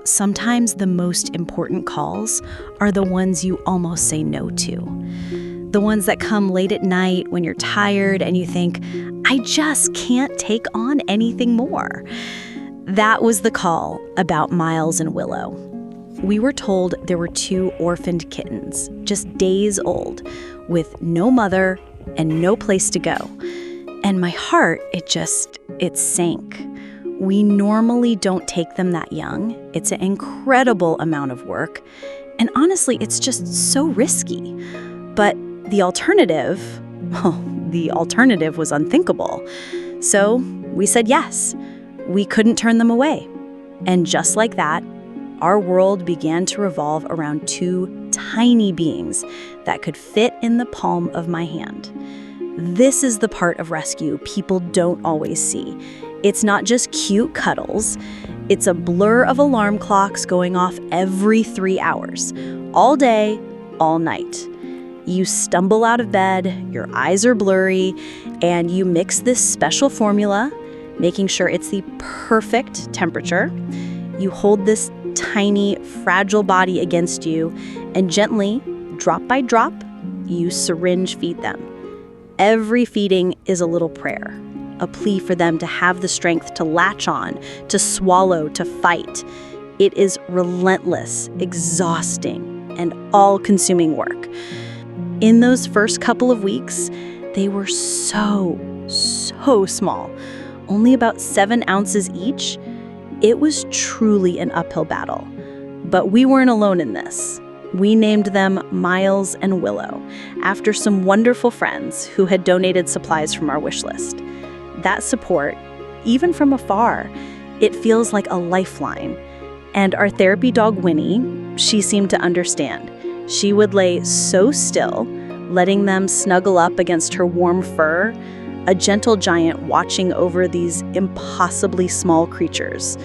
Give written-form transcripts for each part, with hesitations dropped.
Sometimes the most important calls are the ones you almost say no to. The ones that come late at night when you're tired and you think, I just can't take on anything more. That was the call about Miles and Willow. We were told there were 2 orphaned kittens, just days old, with no mother and no place to go. And my heart, it sank. We normally don't take them that young. It's an incredible amount of work. And honestly, it's just so risky. But the alternative was unthinkable. So we said yes. We couldn't turn them away. And just like that, our world began to revolve around 2 tiny beings that could fit in the palm of my hand. This is the part of rescue people don't always see. It's not just cute cuddles. It's a blur of alarm clocks going off every 3 hours, all day, all night. You stumble out of bed, your eyes are blurry, and you mix this special formula, making sure it's the perfect temperature. You hold this tiny, fragile body against you, and gently, drop by drop, you syringe feed them. Every feeding is a little prayer, a plea for them to have the strength to latch on, to swallow, to fight. It is relentless, exhausting, and all-consuming work. In those first couple of weeks, they were so small, only about 7 ounces each. It was truly an uphill battle. But we weren't alone in this. We named them Miles and Willow, after some wonderful friends who had donated supplies from our wish list. That support, even from afar, it feels like a lifeline. And our therapy dog, Winnie, she seemed to understand. She would lay so still, letting them snuggle up against her warm fur, a gentle giant watching over these impossibly small creatures.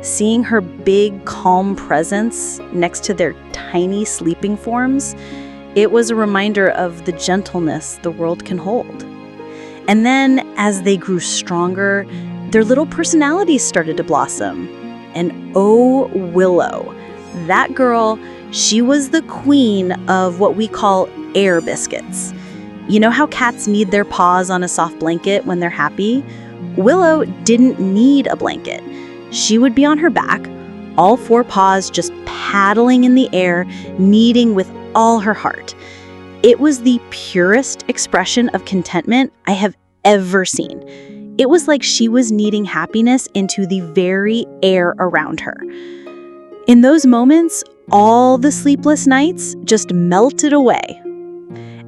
Seeing her big, calm presence next to their tiny sleeping forms, it was a reminder of the gentleness the world can hold. And then, as they grew stronger, their little personalities started to blossom. And oh, Willow, that girl, she was the queen of what we call air biscuits. You know how cats need their paws on a soft blanket when they're happy? Willow didn't need a blanket. She would be on her back, all 4 paws just paddling in the air, kneading with all her heart. It was the purest expression of contentment I have ever seen. It was like she was kneading happiness into the very air around her. In those moments, all the sleepless nights just melted away.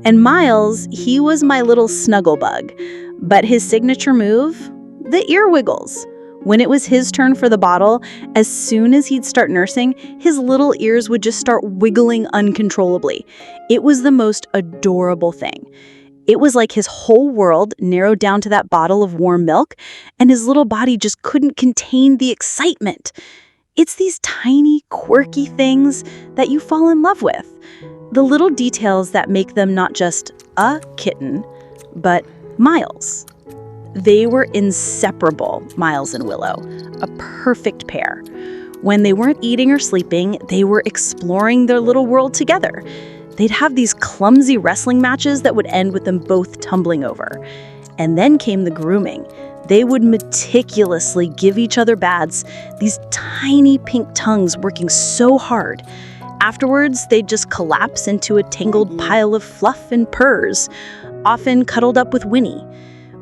And Miles, he was my little snuggle bug, but his signature move, the ear wiggles. When it was his turn for the bottle, as soon as he'd start nursing, his little ears would just start wiggling uncontrollably. It was the most adorable thing. It was like his whole world narrowed down to that bottle of warm milk, and his little body just couldn't contain the excitement. It's these tiny, quirky things that you fall in love with. The little details that make them not just a kitten, but Miles. They were inseparable, Miles and Willow, a perfect pair. When they weren't eating or sleeping, they were exploring their little world together. They'd have these clumsy wrestling matches that would end with them both tumbling over. And then came the grooming. They would meticulously give each other baths, these tiny pink tongues working so hard. Afterwards, they'd just collapse into a tangled pile of fluff and purrs, often cuddled up with Winnie.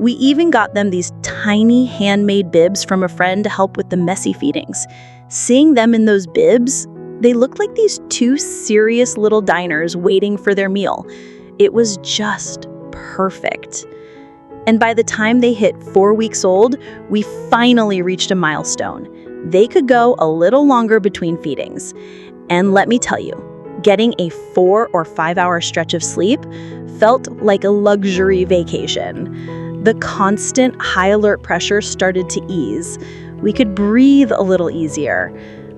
We even got them these tiny handmade bibs from a friend to help with the messy feedings. Seeing them in those bibs, they looked like these 2 serious little diners waiting for their meal. It was just perfect. And by the time they hit 4 weeks old, we finally reached a milestone. They could go a little longer between feedings. And let me tell you, getting a 4 or 5 hour stretch of sleep felt like a luxury vacation. The constant high alert pressure started to ease. We could breathe a little easier.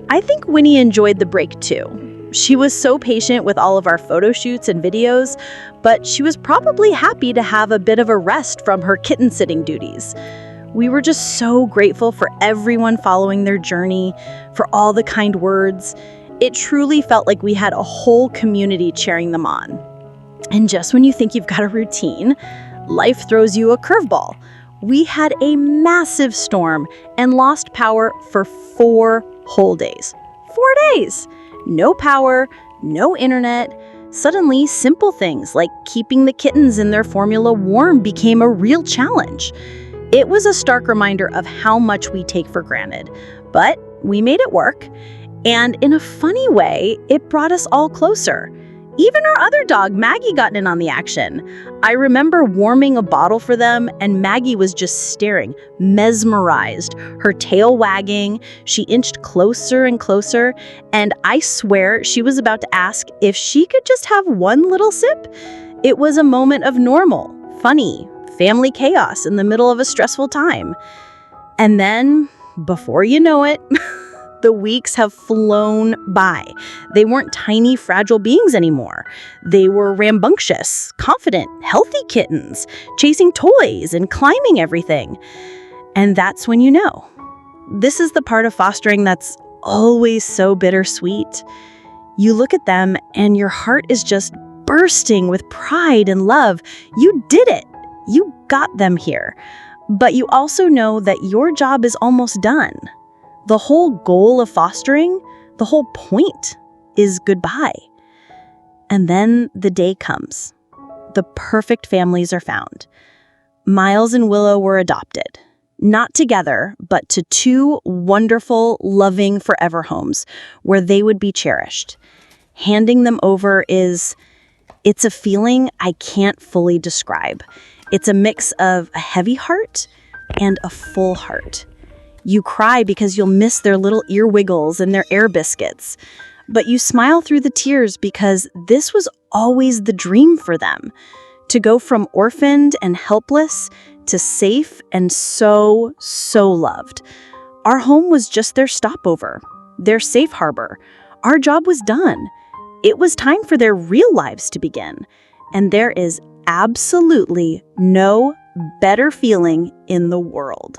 I think Winnie enjoyed the break too. She was so patient with all of our photo shoots and videos, but she was probably happy to have a bit of a rest from her kitten sitting duties. We were just so grateful for everyone following their journey, for all the kind words. It truly felt like we had a whole community cheering them on. And just when you think you've got a routine, life throws you a curveball. We had a massive storm and lost power for 4 whole days. 4 days! No power, no internet. Suddenly, simple things like keeping the kittens in their formula warm became a real challenge. It was a stark reminder of how much we take for granted. But we made it work. And in a funny way, it brought us all closer. Even our other dog, Maggie, got in on the action. I remember warming a bottle for them, and Maggie was just staring, mesmerized, her tail wagging. She inched closer and closer, and I swear she was about to ask if she could just have one little sip. It was a moment of normal, funny, family chaos in the middle of a stressful time. And then, before you know it, the weeks have flown by. They weren't tiny, fragile beings anymore. They were rambunctious, confident, healthy kittens, chasing toys and climbing everything. And that's when you know. This is the part of fostering that's always so bittersweet. You look at them and your heart is just bursting with pride and love. You did it. You got them here. But you also know that your job is almost done. The whole goal of fostering, the whole point, is goodbye. And then the day comes. The perfect families are found. Miles and Willow were adopted. Not together, but to 2 wonderful, loving forever homes where they would be cherished. Handing them over it's a feeling I can't fully describe. It's a mix of a heavy heart and a full heart. You cry because you'll miss their little ear wiggles and their air biscuits. But you smile through the tears because this was always the dream for them. To go from orphaned and helpless to safe and so, so loved. Our home was just their stopover, their safe harbor. Our job was done. It was time for their real lives to begin. And there is absolutely no better feeling in the world.